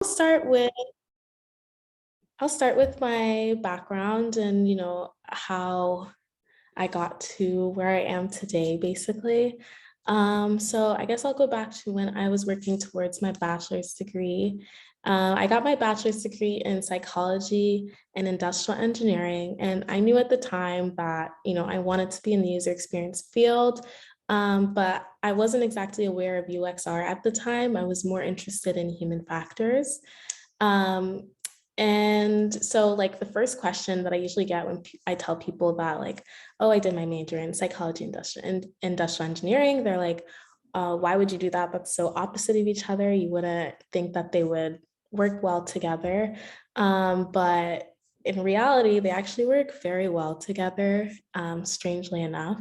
start with I'll start with my background and how I got to where I am today, basically. So I guess I'll go back to when I was working towards my bachelor's degree. I got my bachelor's degree in psychology and industrial engineering, and I knew at the time that I wanted to be in the user experience field, but I wasn't exactly aware of UXR at the time. I was more interested in human factors. Um, and so like the first question that I usually get when I tell people that like, oh, I did my major in psychology and industrial engineering, they're like, why would you do that? That's so opposite of each other. You wouldn't think that they would work well together. But in reality, they actually work very well together, strangely enough.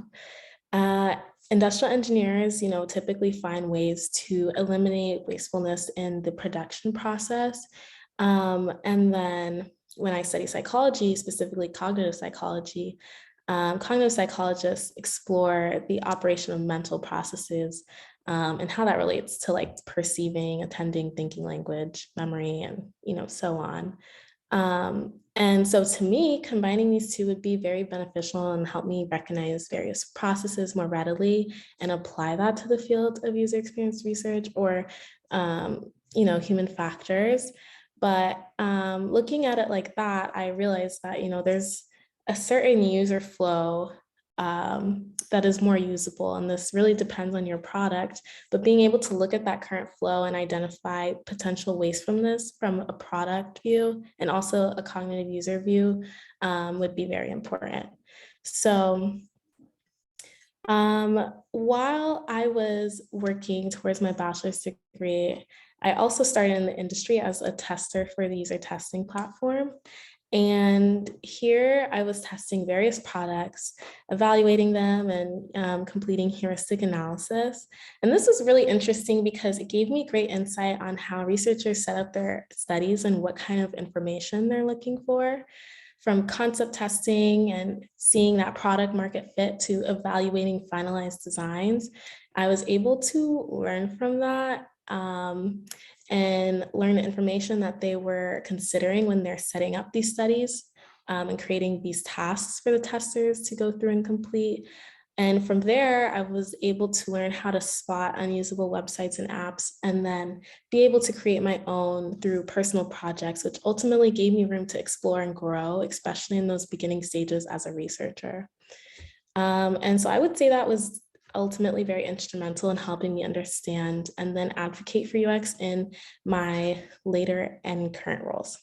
Uh, Industrial engineers, typically find ways to eliminate wastefulness in the production process. And then when I study psychology, specifically cognitive psychologists explore the operation of mental processes and how that relates to like perceiving, attending, thinking language, memory, and so on. And so to me, combining these two would be very beneficial and help me recognize various processes more readily and apply that to the field of user experience research or, human factors. But looking at it like that, I realized that, there's a certain user flow that is more usable. And this really depends on your product, but being able to look at that current flow and identify potential wastefulness from a product view and also a cognitive user view would be very important. So while I was working towards my bachelor's degree, I also started in the industry as a tester for the user testing platform. And here I was testing various products, evaluating them and completing heuristic analysis. And this was really interesting because it gave me great insight on how researchers set up their studies and what kind of information they're looking for. From concept testing and seeing that product market fit to evaluating finalized designs, I was able to learn from that and learn the information that they were considering when they're setting up these studies and creating these tasks for the testers to go through and complete. And from there, I was able to learn how to spot unusable websites and apps and then be able to create my own through personal projects, which ultimately gave me room to explore and grow, especially in those beginning stages as a researcher. And so I would say that was ultimately very instrumental in helping me understand and then advocate for UX in my later and current roles.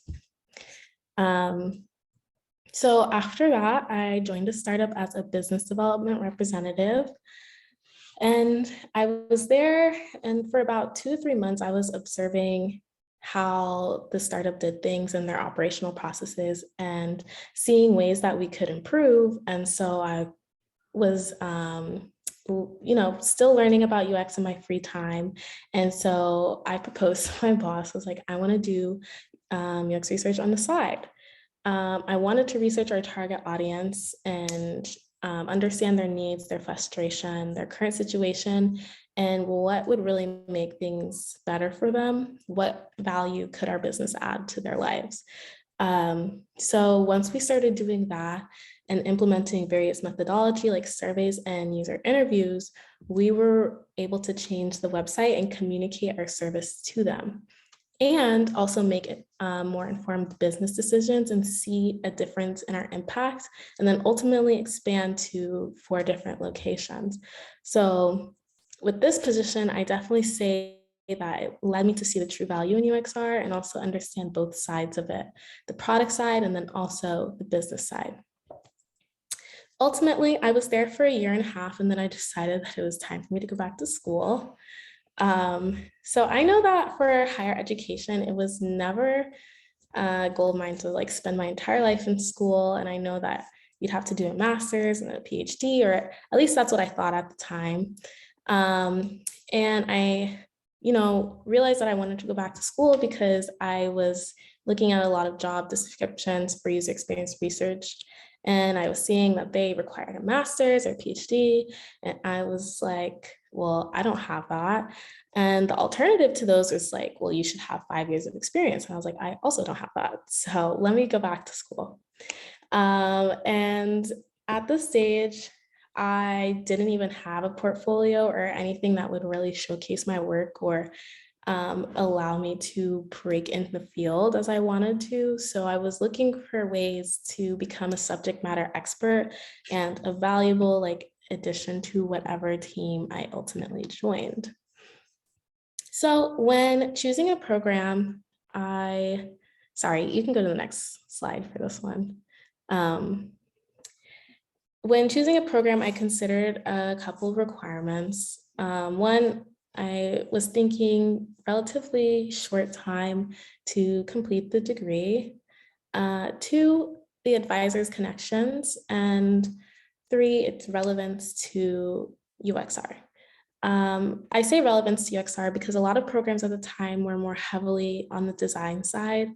So after that, I joined a startup as a business development representative. And I was there, and for about 2 to 3 months, I was observing how the startup did things and their operational processes and seeing ways that we could improve. And so I was still learning about UX in my free time. And so I proposed to my boss, I was like, I want to do UX research on the side. I wanted to research our target audience and understand their needs, their frustration, their current situation, and what would really make things better for them. What value could our business add to their lives? So once we started doing that and implementing various methodology like surveys and user interviews, we were able to change the website and communicate our service to them, and also make it more informed business decisions and see a difference in our impact, and then ultimately expand to 4 different locations. So with this position, I definitely say that it led me to see the true value in UXR and also understand both sides of it, the product side and then also the business side. Ultimately, I was there for 1.5 years, and then I decided that it was time for me to go back to school. So I know that for higher education, it was never a goal of mine to like spend my entire life in school. And I know that you'd have to do a master's and a PhD, or at least that's what I thought at the time. And I, realized that I wanted to go back to school because I was looking at a lot of job descriptions for user experience research. And I was seeing that they required a master's or PhD. And I was like, well, I don't have that. And the alternative to those was like, well, you should have 5 years of experience. And I was like, I also don't have that. So let me go back to school. And at this stage, I didn't even have a portfolio or anything that would really showcase my work or allow me to break into the field as I wanted to. So I was looking for ways to become a subject matter expert and a valuable addition to whatever team I ultimately joined. So when choosing a program, sorry, you can go to the next slide for this one. When choosing a program, I considered a couple of requirements. One, I was thinking relatively short time to complete the degree. Two, the advisor's connections. And three, its relevance to UXR. I say relevance to UXR because a lot of programs at the time were more heavily on the design side.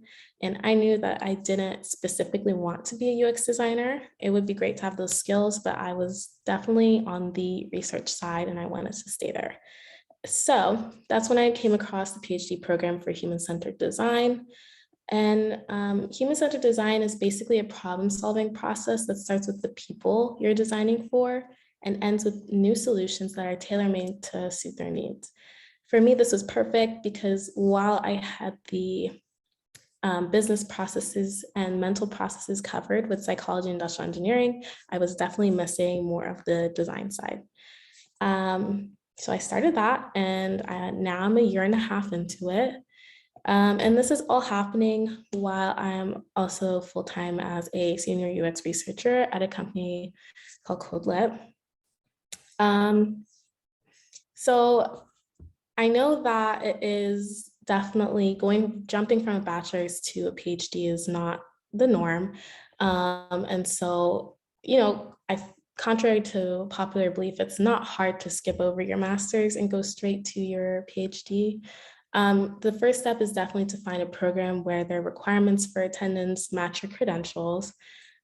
And I knew that I didn't specifically want to be a UX designer. It would be great to have those skills, but I was definitely on the research side and I wanted to stay there. So that's when I came across the PhD program for human-centered design. And human-centered design is basically a problem-solving process that starts with the people you're designing for and ends with new solutions that are tailor-made to suit their needs. For me, this was perfect because while I had the business processes and mental processes covered with psychology and industrial engineering, I was definitely missing more of the design side. So I started that, and now I'm a year and a half into it. And this is all happening while I'm also full-time as a senior UX researcher at a company called Codelitt. So I know that it is definitely jumping from a bachelor's to a PhD is not the norm. And so, contrary to popular belief, it's not hard to skip over your master's and go straight to your PhD. The first step is definitely to find a program where their requirements for attendance match your credentials.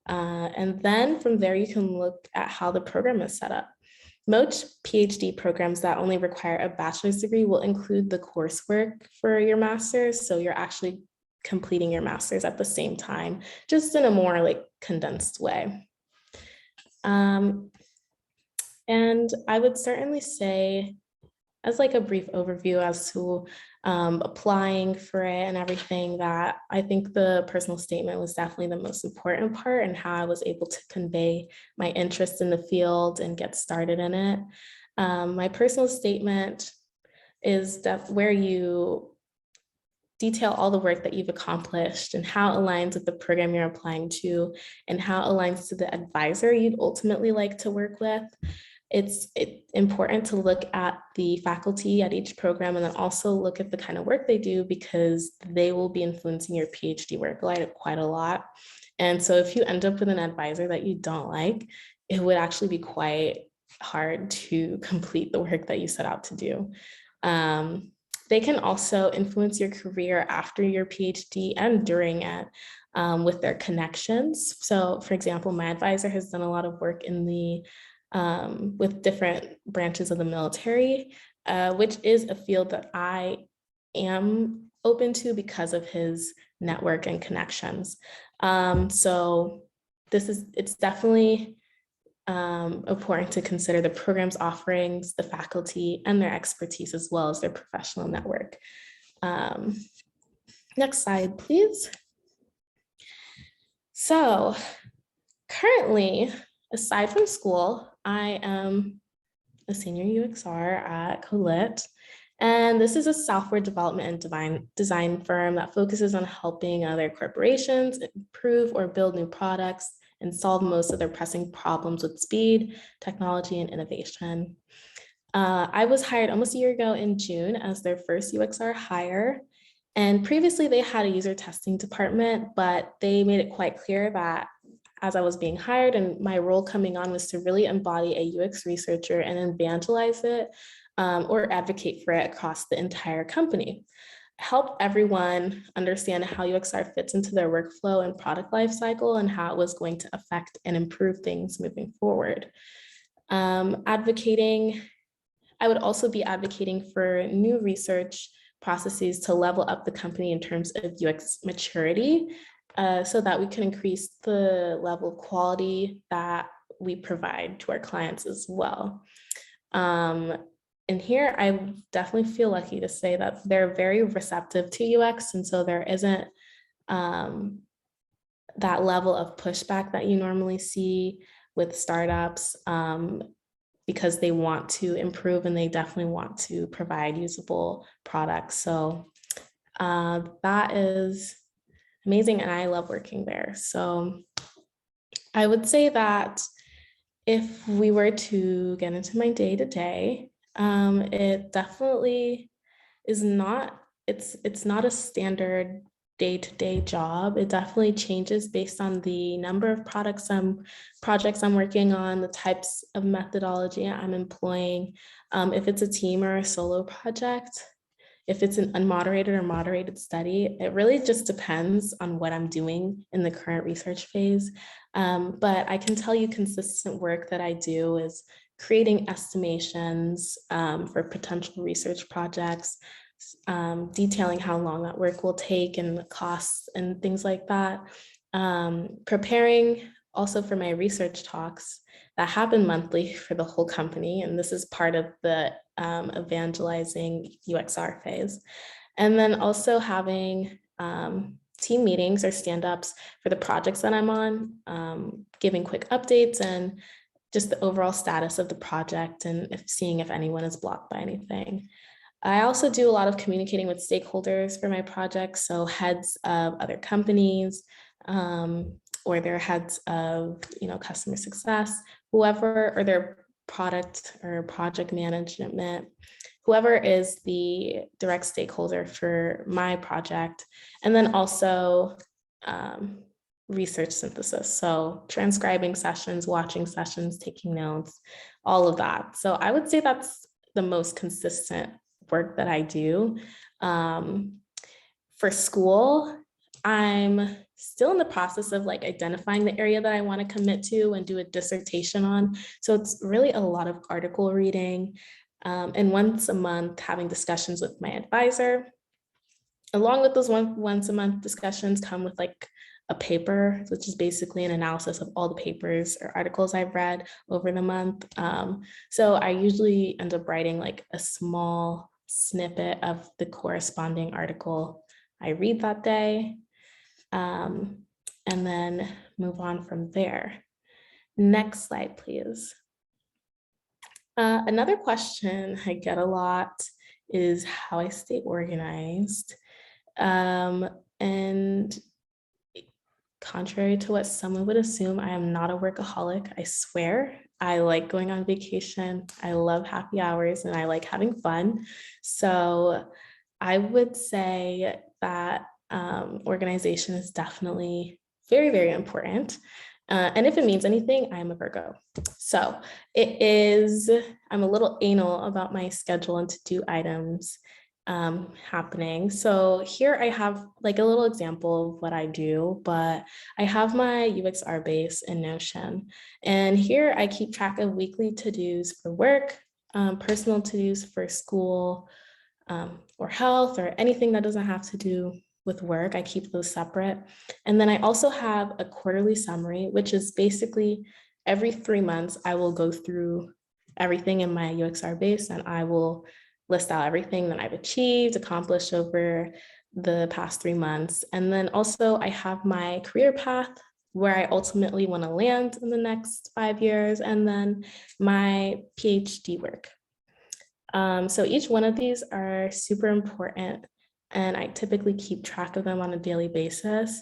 And then from there, you can look at how the program is set up. Most PhD programs that only require a bachelor's degree will include the coursework for your master's. So you're actually completing your master's at the same time, just in a more condensed way. And I would certainly say, as a brief overview as to applying for it and everything, that I think the personal statement was definitely the most important part and how I was able to convey my interest in the field and get started in it. My personal statement is where you detail all the work that you've accomplished and how it aligns with the program you're applying to and how it aligns to the advisor you'd ultimately like to work with. It's important to look at the faculty at each program and then also look at the kind of work they do because they will be influencing your PhD work quite a lot. And so if you end up with an advisor that you don't like, it would actually be quite hard to complete the work that you set out to do. They can also influence your career after your PhD and during it with their connections. So for example, my advisor has done a lot of work in the with different branches of the military, which is a field that I am open to because of his network and connections. So it's definitely important to consider the program's offerings, the faculty, and their expertise, as well as their professional network. Next slide, please. So currently, aside from school, I am a senior UXR at Codelitt, and this is a software development and design firm that focuses on helping other corporations improve or build new products and solve most of their pressing problems with speed, technology, and innovation. I was hired almost a year ago in June as their first UXR hire. And previously they had a user testing department, but they made it quite clear that as I was being hired and my role coming on was to really embody a UX researcher and evangelize it or advocate for it across the entire company. help everyone understand how UXR fits into their workflow and product lifecycle and how it was going to affect and improve things moving forward. Advocating, I would also be advocating for new research processes to level up the company in terms of UX maturity, so that we can increase the level of quality that we provide to our clients as well. And here I definitely feel lucky to say that they're very receptive to UX. And so there isn't that level of pushback that you normally see with startups, because they want to improve and they definitely want to provide usable products. So that is amazing. And I love working there. So I would say that if we were to get into my day-to-day, it definitely is not, it's not a standard day-to-day job. It definitely changes based on the number of projects I'm working on, the types of methodology I'm employing, if it's a team or a solo project, if it's an unmoderated or moderated study. It really just depends on what I'm doing in the current research phase. But I can tell you consistent work that I do is creating estimations for potential research projects, detailing how long that work will take and the costs and things like that. Preparing also for my research talks that happen monthly for the whole company. And this is part of the evangelizing UXR phase. And then also having team meetings or stand-ups for the projects that I'm on, giving quick updates and just the overall status of the project and seeing if anyone is blocked by anything. I also do a lot of communicating with stakeholders for my projects, so heads of other companies, or their heads of customer success, whoever, or their product or project management, whoever is the direct stakeholder for my project. And then also research synthesis, so transcribing sessions, watching sessions, taking notes, all of that. So I would say that's the most consistent work that I do. For school, I'm still in the process of identifying the area that I want to commit to and do a dissertation on. So it's really a lot of article reading, and once a month having discussions with my advisor. Along with those once a month discussions come with a paper, which is basically an analysis of all the papers or articles I've read over the month. So I usually end up writing a small snippet of the corresponding article I read that day, and then move on from there. Next slide, please. Another question I get a lot is how I stay organized. And contrary to what someone would assume, I am not a workaholic. I swear, I like going on vacation. I love happy hours and I like having fun. So I would say that organization is definitely very, very important. And if it means anything, I'm a Virgo. So I'm a little anal about my schedule and to-do items happening. So here I have a little example of what I do, but I have my UXR base in Notion. And here I keep track of weekly to-dos for work, personal to-dos for school, or health, or anything that doesn't have to do with work. I keep those separate. And then I also have a quarterly summary, which is basically every 3 months, I will go through everything in my UXR base and I will list out everything that I've achieved, accomplished over the past 3 months. And then also I have my career path where I ultimately want to land in the next 5 years, and then my PhD work. So each one of these are super important and I typically keep track of them on a daily basis.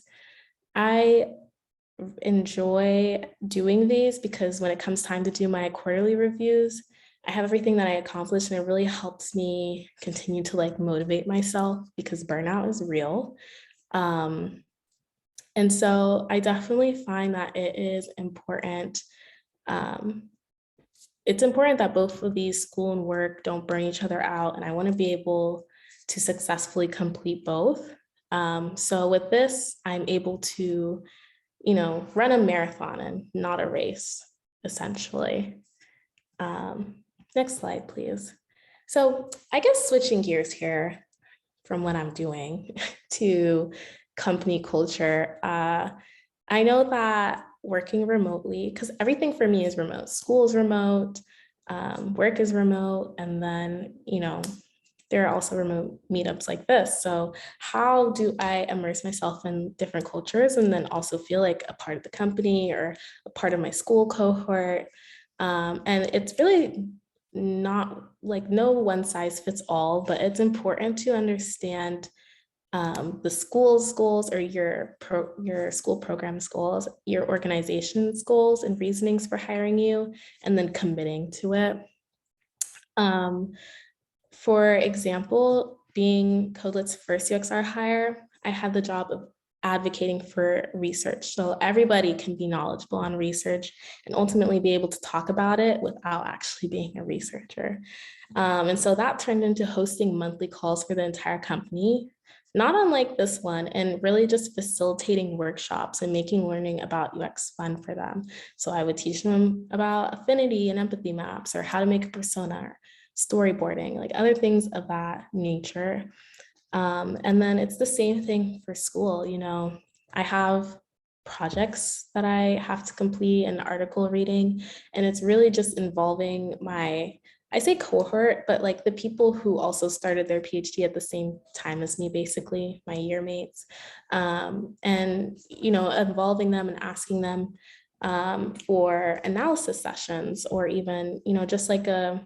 I enjoy doing these because when it comes time to do my quarterly reviews, I have everything that I accomplished and it really helps me continue to motivate myself because burnout is real. And so I definitely find that it is important. It's important that both of these, school and work, don't burn each other out. And I want to be able to successfully complete both. So with this, I'm able to, run a marathon and not a race, essentially. Next slide, please. So I guess switching gears here from what I'm doing to company culture, I know that working remotely, because everything for me is remote, school is remote, work is remote, and then, there are also remote meetups like this. So how do I immerse myself in different cultures and then also feel like a part of the company or a part of my school cohort? And it's really not like no one size fits all, but it's important to understand the school's goals or your school program's goals, your organization's goals and reasonings for hiring you, and then committing to it. For example, being Codelitt's first UXR hire, I had the job of advocating for research. So everybody can be knowledgeable on research and ultimately be able to talk about it without actually being a researcher. And so that turned into hosting monthly calls for the entire company, not unlike this one, and really just facilitating workshops and making learning about UX fun for them. So I would teach them about affinity and empathy maps or how to make a persona, or storyboarding, like other things of that nature. And then it's the same thing for school. I have projects that I have to complete and article reading, and it's really just involving I say cohort, but like the people who also started their PhD at the same time as me, basically my year mates, and involving them and asking them for analysis sessions, or even just like a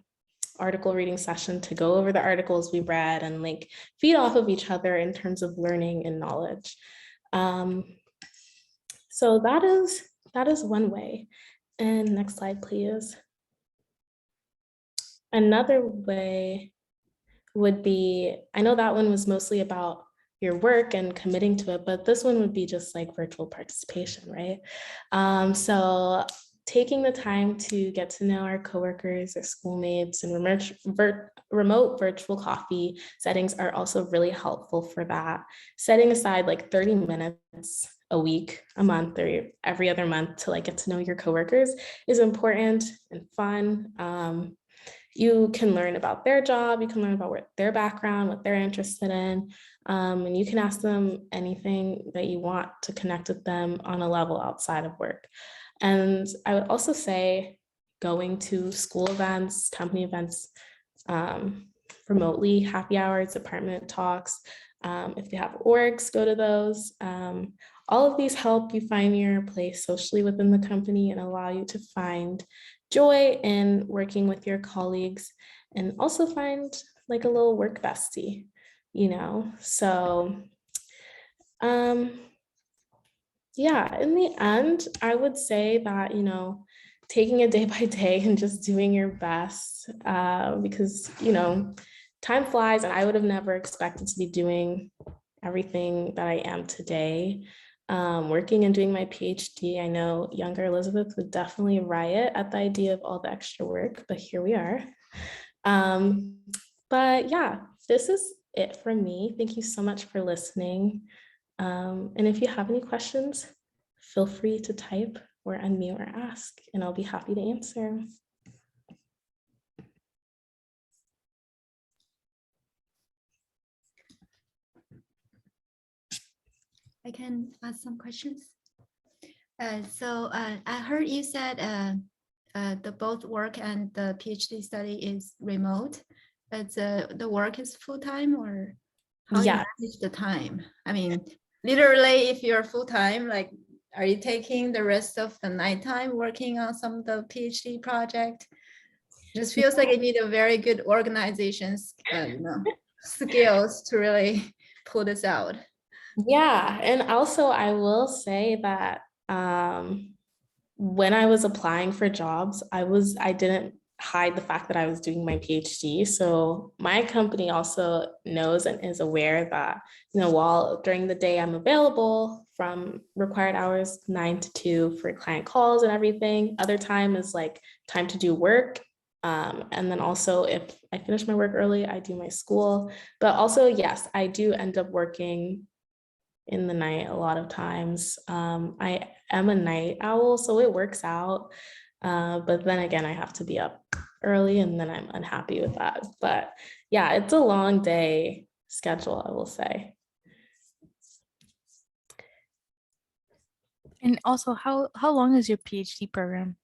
article reading session to go over the articles we read and like feed off of each other in terms of learning and knowledge. So that is one way. And next slide, please. Another way would be, I know that one was mostly about your work and committing to it, but this one would be just like virtual participation, right? So taking the time to get to know our coworkers or schoolmates and remote virtual coffee settings are also really helpful for that. Setting aside like 30 minutes a week, a month, or every other month to like get to know your coworkers is important and fun. You can learn about their job, you can learn about their background, what they're interested in, and you can ask them anything that you want to connect with them on a level outside of work. And I would also say going to school events, company events, remotely, happy hours, department talks. If they have orgs, go to those. All of these help you find your place socially within the company and allow you to find joy in working with your colleagues and also find like a little work bestie, So yeah, in the end, I would say that, taking it day by day and just doing your best, because, time flies and I would have never expected to be doing everything that I am today. Working and doing my PhD, I know younger Elizabeth would definitely riot at the idea of all the extra work, but here we are. But yeah, this is it from me. Thank you so much for listening. And if you have any questions, feel free to type or unmute or ask, and I'll be happy to answer. I can ask some questions. So I heard you said the both work and the PhD study is remote, but the work is full-time, or how you manage the time? I mean, literally, if you're full-time, like, are you taking the rest of the nighttime working on some of the PhD project? It just feels like you need a very good organization, skills to really pull this out. Yeah, and also I will say that when I was applying for jobs, I didn't hide the fact that I was doing my PhD. So my company also knows and is aware that, while during the day I'm available from required hours 9 to 2 for client calls and everything, other time is like time to do work. And then also if I finish my work early, I do my school. But also, yes, I do end up working in the night a lot of times. I am a night owl, so it works out. But then again, I have to be up early and then I'm unhappy with that. But yeah, it's a long day schedule, I will say. And also, how long is your PhD program?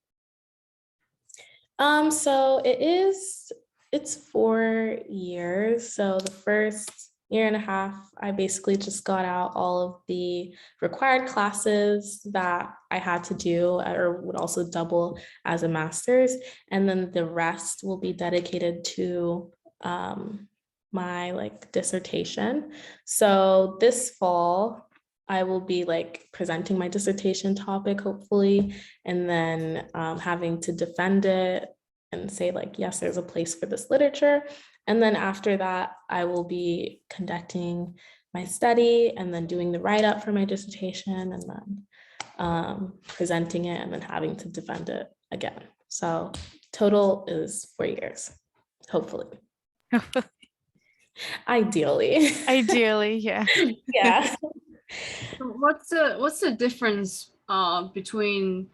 So it's 4 years. So the first year and a half, I basically just got out all of the required classes that I had to do or would also double as a master's. And then the rest will be dedicated to my like dissertation. So this fall, I will be like presenting my dissertation topic, hopefully, and then having to defend it and say like, yes, there's a place for this literature. And then after that, I will be conducting my study and then doing the write-up for my dissertation and then presenting it and then having to defend it again. So total is 4 years, hopefully. Ideally. Ideally, yeah. Yeah. What's the difference between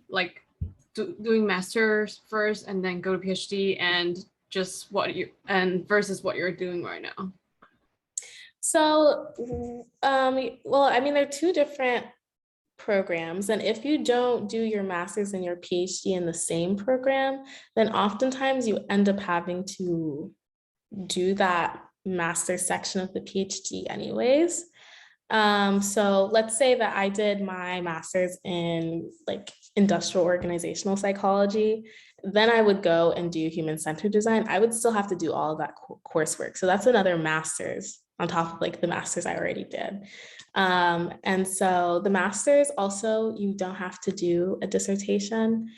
like doing master's first and then go to PhD and just versus what you're doing right now? So, well, I mean, they're two different programs. And if you don't do your master's and your PhD in the same program, then oftentimes you end up having to do that master's section of the PhD anyways. So let's say that I did my master's in like industrial organizational psychology, then I would go and do human-centered design. I would still have to do all of that coursework. So that's another master's on top of like the master's I already did. And so the master's also, you don't have to do a dissertation.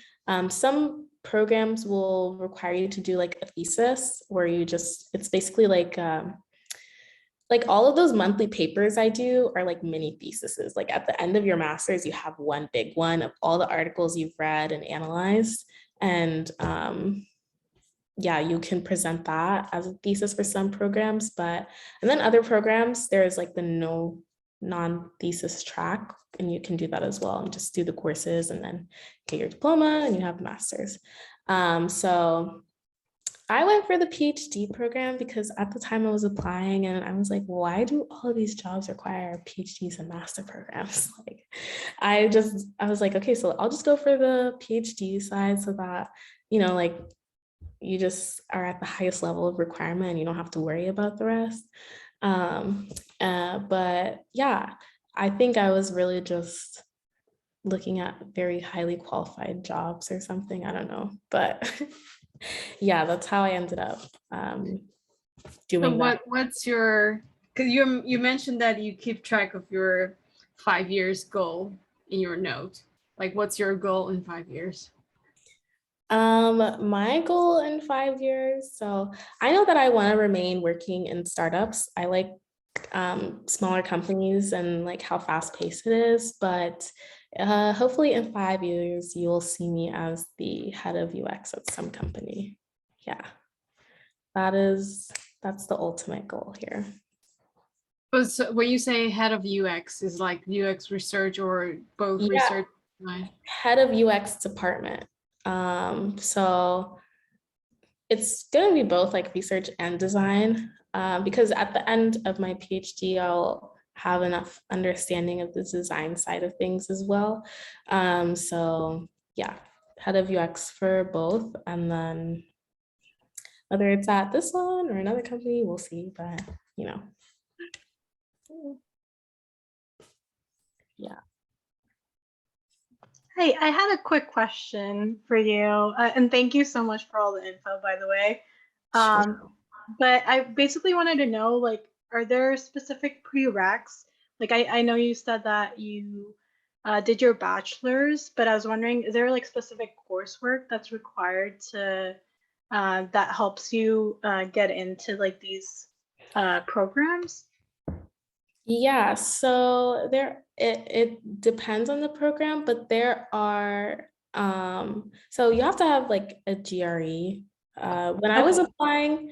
Some programs will require you to do like a thesis where you just, it's basically like all of those monthly papers I do are like mini theses. Like at the end of your master's, you have one big one of all the articles you've read and analyzed. And yeah, you can present that as a thesis for some programs, and then other programs, there's like the non-thesis track, and you can do that as well and just do the courses and then get your diploma and you have a master's. So I went for the PhD program because at the time I was applying and I was like, why do all of these jobs require PhDs and master programs? Like, I was like, okay, so I'll just go for the PhD side so that, like you just are at the highest level of requirement and you don't have to worry about the rest. But yeah, I think I was really just looking at very highly qualified jobs or something. I don't know, but yeah, that's how I ended up doing that. What's your, because you mentioned that you keep track of your 5 years goal in your note. Like, what's your goal in 5 years? My goal in 5 years, so I know that I want to remain working in startups. I like smaller companies and like how fast paced it is, but hopefully in 5 years you'll see me as the head of UX at some company. Yeah, that's the ultimate goal here. But so when you say head of UX, is like UX research or both? Yeah. Research? Head of UX department. So it's going to be both like research and design, because at the end of my PhD, I'll have enough understanding of the design side of things as well. So yeah, head of UX for both. And then whether it's at this one or another company, we'll see, but yeah. Hey, I had a quick question for you, and thank you so much for all the info, by the way. Sure. But I basically wanted to know, like, are there specific prereqs? Like, I know you said that you did your bachelor's, but I was wondering, is there like specific coursework that's required to that helps you get into like these programs? Yeah, so it depends on the program, but there are so you have to have like a GRE when I was applying,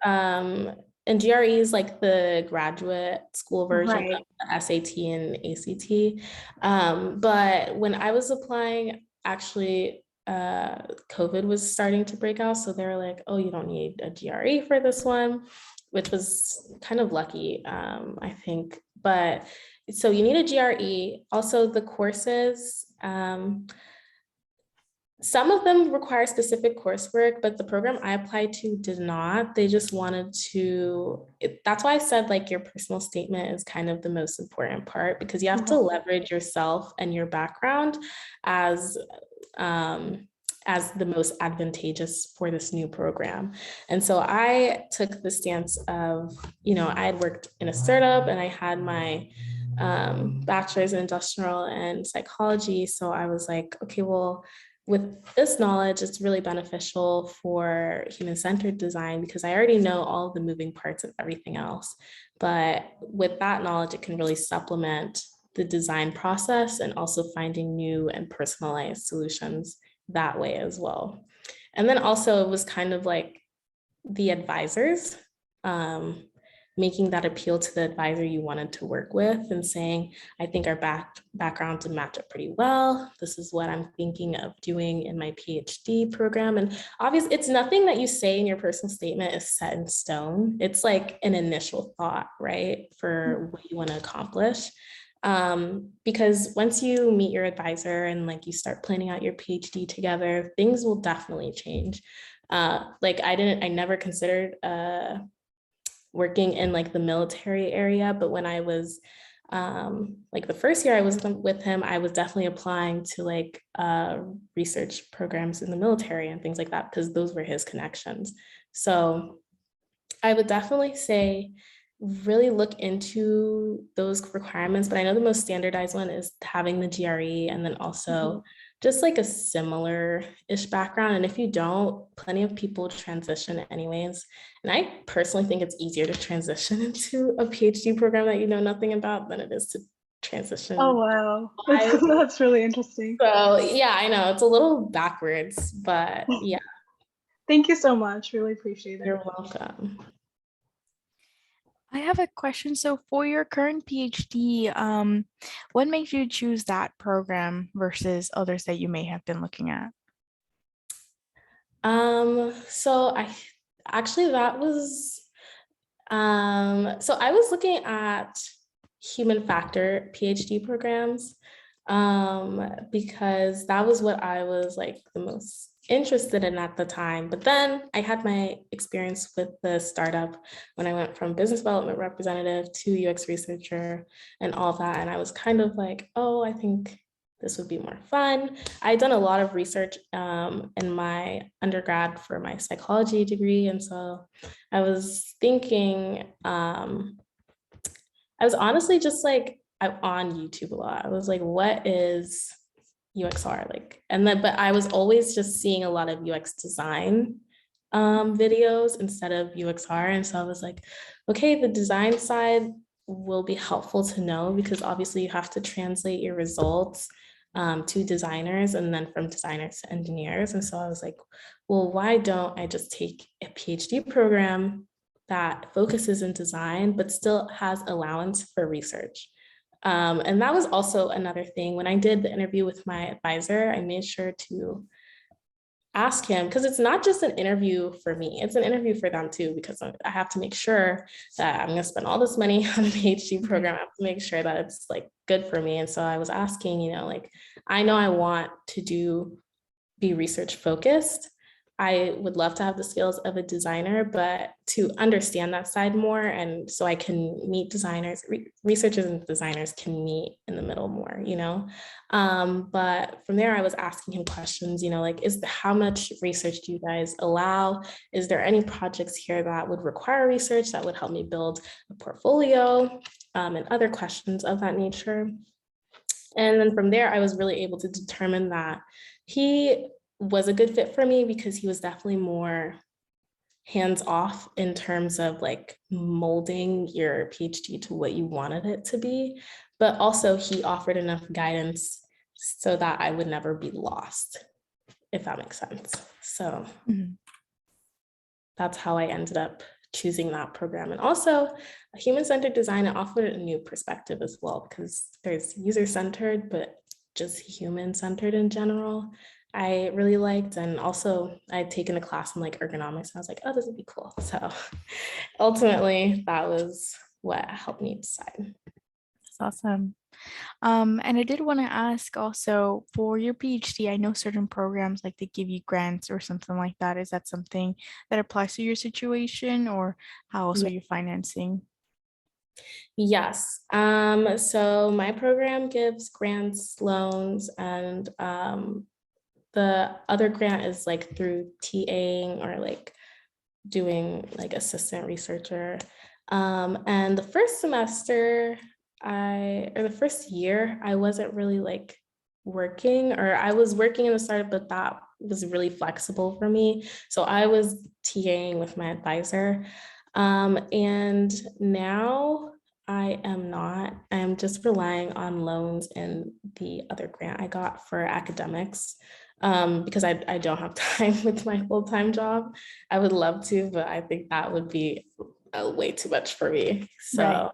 and GRE is like the graduate school version Right. of the SAT and ACT. But when I was applying, actually, COVID was starting to break out. So they were like, oh, you don't need a GRE for this one, which was kind of lucky, I think. But so you need a GRE. Also, the courses, some of them require specific coursework, but the program I applied to did not. They just wanted to, that's why I said like your personal statement is kind of the most important part, because you have to leverage yourself and your background as the most advantageous for this new program. And so I took the stance of, I had worked in a startup and I had my bachelor's in industrial and psychology. So I was like, okay, well, with this knowledge, it's really beneficial for human-centered design because I already know all the moving parts of everything else. But with that knowledge, it can really supplement the design process and also finding new and personalized solutions that way as well. And then also it was kind of like the advisors, making that appeal to the advisor you wanted to work with and saying, I think our backgrounds would match up pretty well. This is what I'm thinking of doing in my PhD program. And obviously it's nothing that you say in your personal statement is set in stone. It's like an initial thought, right? For what you want to accomplish. Because once you meet your advisor and like you start planning out your PhD together, things will definitely change. Like I never considered working in like the military area, but when I was like the first year I was with him, I was definitely applying to like research programs in the military and things like that because those were his connections. So I would definitely say really look into those requirements, but I know the most standardized one is having the GRE and then also just like a similar-ish background. And if you don't, plenty of people transition anyways. And I personally think it's easier to transition into a PhD program that you know nothing about than it is to transition. Oh, wow. That's really interesting. So yeah, I know it's a little backwards, but yeah. Thank you so much. Really appreciate it. You're welcome. I have a question. So for your current PhD, what made you choose that program versus others that you may have been looking at? So I actually that was so I was looking at human factor PhD programs because that was what I was like the most interested in at the time. But then I had my experience with the startup when I went from business development representative to UX researcher and all that. And I was kind of like, oh, I think this would be more fun. I'd done a lot of research in my undergrad for my psychology degree. And so I was thinking, I was honestly just like, I'm on YouTube a lot. I was like, what is UXR like? And then, but I was always just seeing a lot of UX design videos instead of UXR. And so I was like, okay, the design side will be helpful to know because obviously you have to translate your results to designers and then from designers to engineers. And so I was like, well, why don't I just take a PhD program that focuses in design, but still has allowance for research? And that was also another thing. When I did the interview with my advisor, I made sure to ask him, because it's not just an interview for me, it's an interview for them too, because I have to make sure that I'm going to spend all this money on a PhD program. I have to make sure that it's like good for me. And so I was asking, like, I know I want to be research focused. I would love to have the skills of a designer, but to understand that side more. And so I can meet designers, researchers and designers can meet in the middle more, But from there, I was asking him questions, like, how much research do you guys allow? Is there any projects here that would require research that would help me build a portfolio and other questions of that nature? And then from there, I was really able to determine that he was a good fit for me because he was definitely more hands-off in terms of like molding your PhD to what you wanted it to be. But also he offered enough guidance so that I would never be lost, if that makes sense. So that's how I ended up choosing that program. And also human-centered design, it offered a new perspective as well, because there's user-centered, but just human-centered in general. I really liked, and also I'd taken a class in like ergonomics. And I was like, oh, this would be cool. So ultimately, that was what helped me decide. That's awesome. And I did want to ask also for your PhD, I know certain programs like they give you grants or something like that. Is that something that applies to your situation, or how else are you financing? Yes. So my program gives grants, loans, and the other grant is like through TAing or like doing like assistant researcher. And the first semester, or the first year, I wasn't really like working, or I was working in the startup, but that was really flexible for me. So I was TAing with my advisor. And now I am not. I am just relying on loans and the other grant I got for academics, because I don't have time with my full-time job. I would love to, but I think that would be way too much for me. So Right.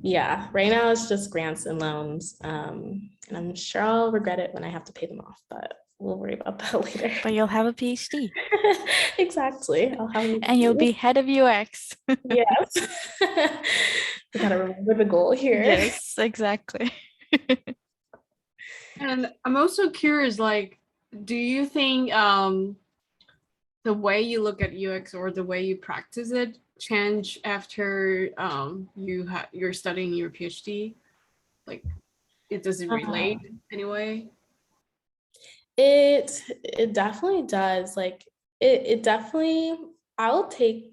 yeah, right now it's just grants and loans. And I'm sure I'll regret it when I have to pay them off, but we'll worry about that later. But you'll have a PhD Exactly. I'll have and you'll be head of UX. yes. We gotta remember the goal here. Yes, exactly. And I'm also curious, like, do you think the way you look at UX or the way you practice it change after you're studying your PhD? Like, does it relate anyway? It definitely does. Like it definitely, I'll take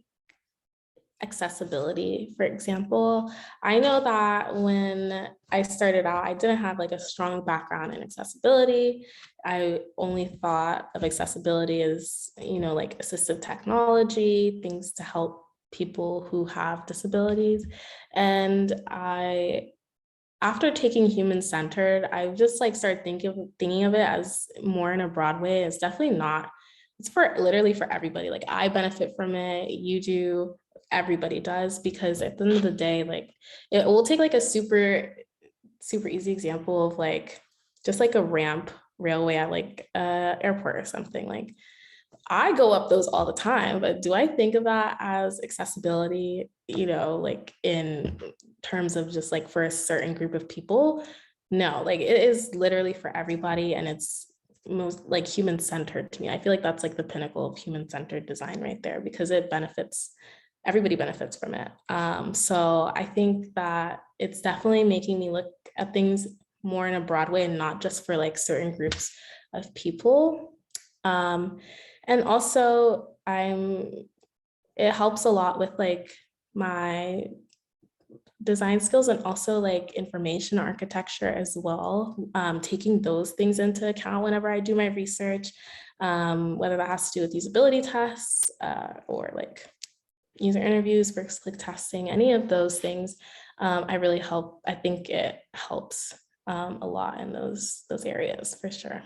accessibility, for example. I know that when I started out, I didn't have like a strong background in accessibility. I only thought of accessibility as, like assistive technology, things to help people who have disabilities. And after taking human-centered, I just like started thinking of it as more in a broad way. It's definitely not, it's for literally for everybody. Like I benefit from it, you do, everybody does, because at the end of the day, like it will take like a super easy example of like just like a ramp railway at like a airport or something. Like I go up those all the time, but do I think of that as accessibility, like in terms of just like for a certain group of people? No, like it is literally for everybody, and it's most like human-centered to me. I feel like that's like the pinnacle of human-centered design right there, because it benefits, everybody benefits from it. So I think that it's definitely making me look at things more in a broad way and not just for like certain groups of people. And also it helps a lot with like my design skills, and also like information architecture as well, taking those things into account whenever I do my research, whether that has to do with usability tests or like user interviews, first click testing, any of those things. I think it helps a lot in those areas for sure.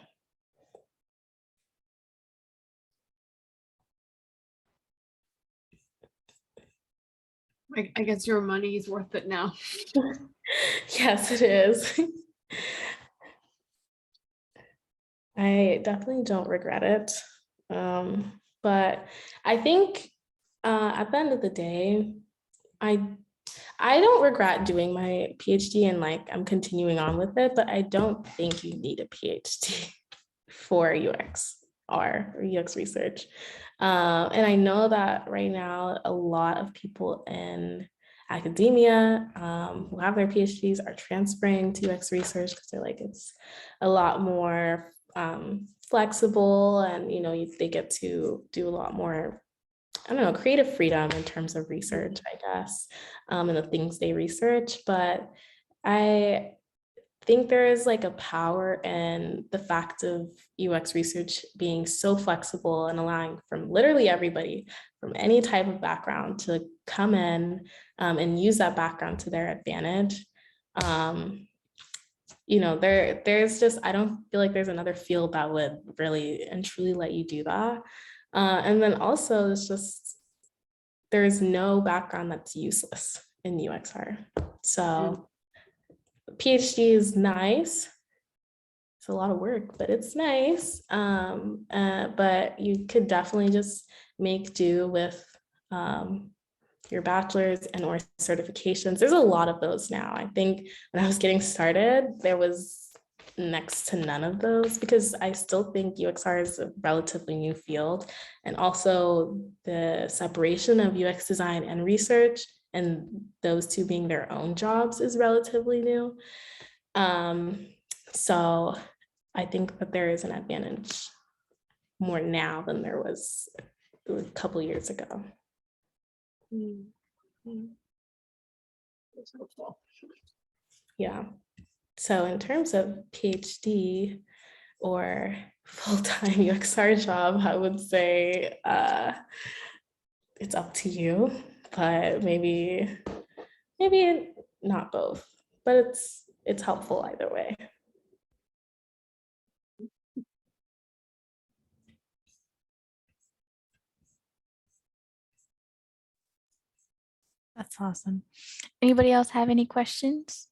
I guess your money is worth it now. Yes, it is. I definitely don't regret it. But I think at the end of the day, I don't regret doing my PhD, and like I'm continuing on with it, but I don't think you need a PhD for UX or UX research. And I know that right now, a lot of people in academia who have their PhDs are transferring to UX research because they're like, it's a lot more flexible, and they get to do a lot more, I don't know, creative freedom in terms of research, I guess, and the things they research. But I think there is like a power in the fact of UX research being so flexible and allowing from literally everybody from any type of background to come in and use that background to their advantage. There's just, I don't feel like there's another field that would really and truly let you do that. And then also it's just, there's no background that's useless in UXR. So PhD is nice. It's a lot of work, but it's nice. But you could definitely just make do with your bachelor's and or certifications. There's a lot of those now. I think when I was getting started, there was next to none of those, because I still think UXR is a relatively new field. And also the separation of UX design and research, and those two being their own jobs, is relatively new. So I think that there is an advantage more now than there was a couple years ago. That's helpful. Yeah. So in terms of PhD or full-time UXR job, I would say it's up to you, but maybe not both, but it's helpful either way. That's awesome. Anybody else have any questions?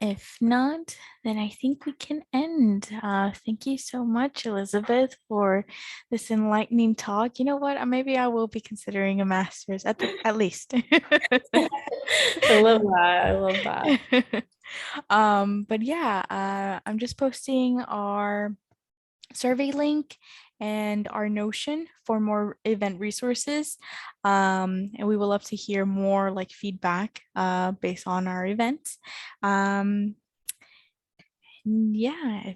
If not, then I think we can end. Thank you so much, Elizabeth, for this enlightening talk. You know what? Maybe I will be considering a master's at least. I love that. I love that. But yeah, I'm just posting our survey link and our Notion for more event resources. And we will love to hear more like feedback based on our events. Yeah,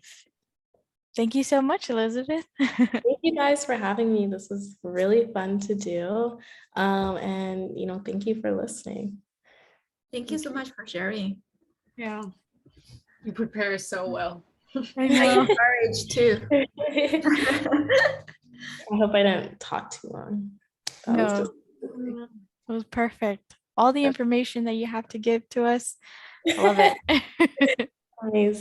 thank you so much, Elizabeth. Thank you guys for having me. This was really fun to do. And thank you for listening. Thank you so much for sharing. Yeah, you prepare so well. I know. Encouraged too. I hope I didn't talk too long. No, it was perfect. All the information that you have to give to us, I love it. Amazing.